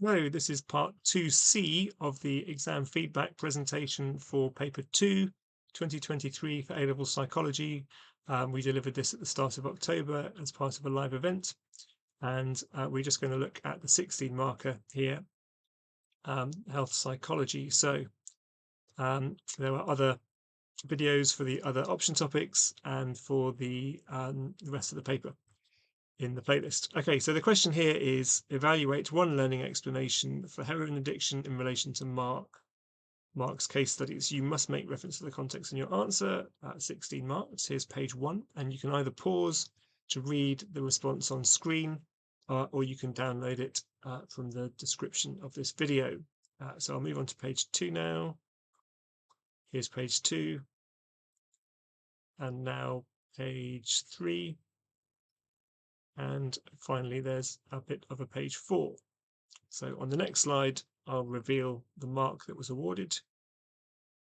Hello, this is part 2C of the exam feedback presentation for paper 2, 2023 for A-level psychology. We delivered this at the start of October as part of a live event, and we're just going to look at the 16 marker here, health psychology. So there are other videos for the other option topics and for the rest of the paper in the playlist. Okay, so the question here is evaluate one learning explanation for heroin addiction in relation to Mark's case studies. You must make reference to the context in your answer at 16 marks. Here's page 1, and you can either pause to read the response on screen or you can download it from the description of this video. So I'll move on to page 2 now. Here's page 2, and now page 3. And finally, there's a bit of a page 4. So on the next slide, I'll reveal the mark that was awarded.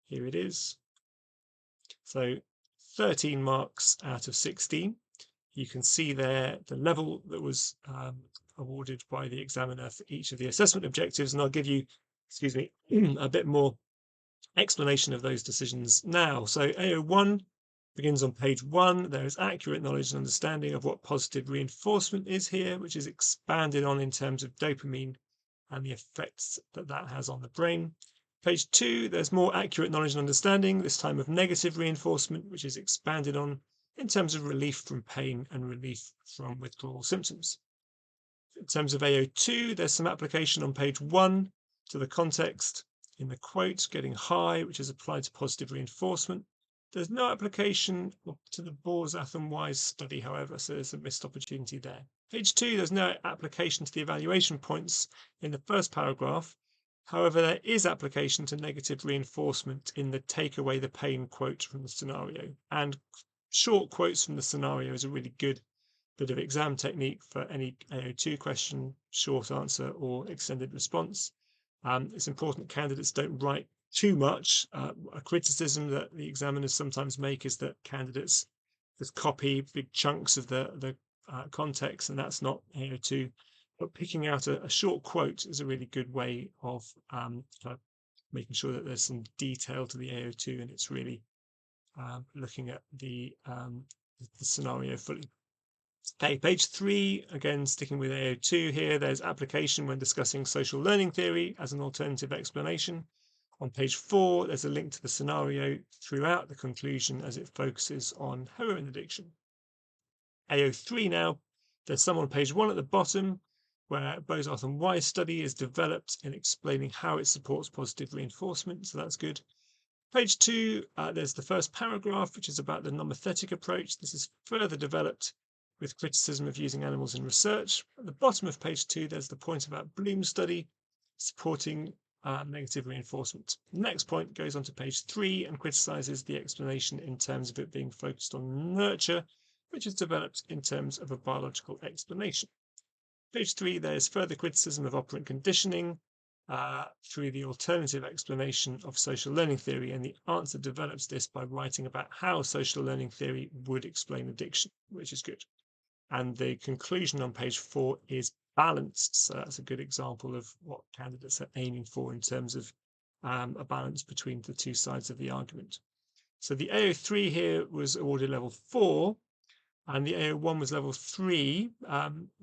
Here it is. So 13 marks out of 16. You can see there the level that was awarded by the examiner for each of the assessment objectives. And I'll give you, excuse me, a bit more explanation of those decisions now. So AO1 begins on page 1. There is accurate knowledge and understanding of what positive reinforcement is here, which is expanded on in terms of dopamine and the effects that that has on the brain. Page 2, there's more accurate knowledge and understanding, this time of negative reinforcement, which is expanded on in terms of relief from pain and relief from withdrawal symptoms. In terms of AO2, there's some application on page 1 to the context in the quote, getting high, which is applied to positive reinforcement. There's no application to the Borzath and Wise study, however, so there's a missed opportunity there. Page 2, there's no application to the evaluation points in the first paragraph. However, there is application to negative reinforcement in the take away the pain quote from the scenario. And short quotes from the scenario is a really good bit of exam technique for any AO2 question, short answer or extended response. It's important candidates don't write too much. A criticism that the examiners sometimes make is that candidates just copy big chunks of the context, and that's not AO2. But picking out a short quote is a really good way of making sure that there's some detail to the AO2, and it's really looking at the scenario fully. Okay, page 3, again, sticking with AO2 here, there's application when discussing social learning theory as an alternative explanation. On page 4, there's a link to the scenario throughout the conclusion as it focuses on heroin addiction. AO3 now, there's some on page 1 at the bottom, where Borzath and Wise study is developed in explaining how it supports positive reinforcement, so that's good. Page 2, there's the first paragraph, which is about the nomothetic approach. This is further developed with criticism of using animals in research. At the bottom of page 2, there's the point about Bloom's study supporting negative reinforcement. The next point goes on to page 3 and criticizes the explanation in terms of it being focused on nurture, which is developed in terms of a biological explanation. Page 3, there's further criticism of operant conditioning through the alternative explanation of social learning theory, and the answer develops this by writing about how social learning theory would explain addiction, which is good. And the conclusion on page 4 is balanced, so that's a good example of what candidates are aiming for in terms of a balance between the two sides of the argument. So the AO3 here was awarded level 4, and the AO1 was level 3.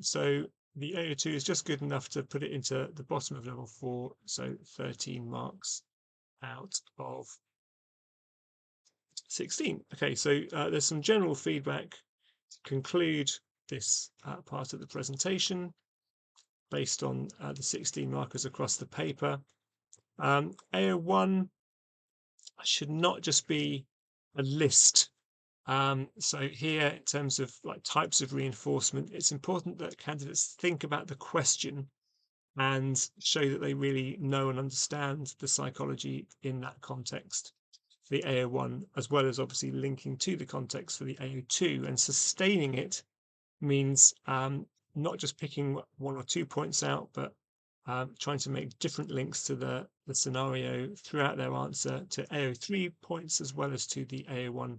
So the AO2 is just good enough to put it into the bottom of level 4, so 13 marks out of 16. Okay, so there's some general feedback to conclude this part of the presentation based on the 16 markers across the paper. AO1 should not just be a list. So here, in terms of like types of reinforcement, it's important that candidates think about the question and show that they really know and understand the psychology in that context for the AO1, as well as obviously linking to the context for the AO2. And sustaining it means not just picking 1 or 2 points out, but trying to make different links to the scenario throughout their answer to AO3 points, as well as to the AO1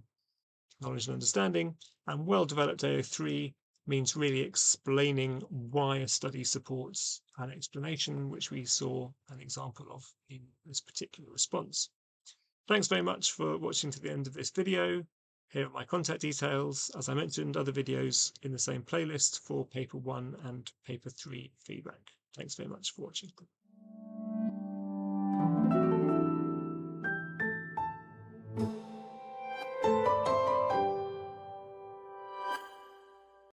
knowledge and understanding. And well-developed AO3 means really explaining why a study supports an explanation, which we saw an example of in this particular response. Thanks very much for watching to the end of this video. Here are my contact details. As I mentioned, other videos in the same playlist for paper 1 and paper 3 feedback. Thanks very much for watching.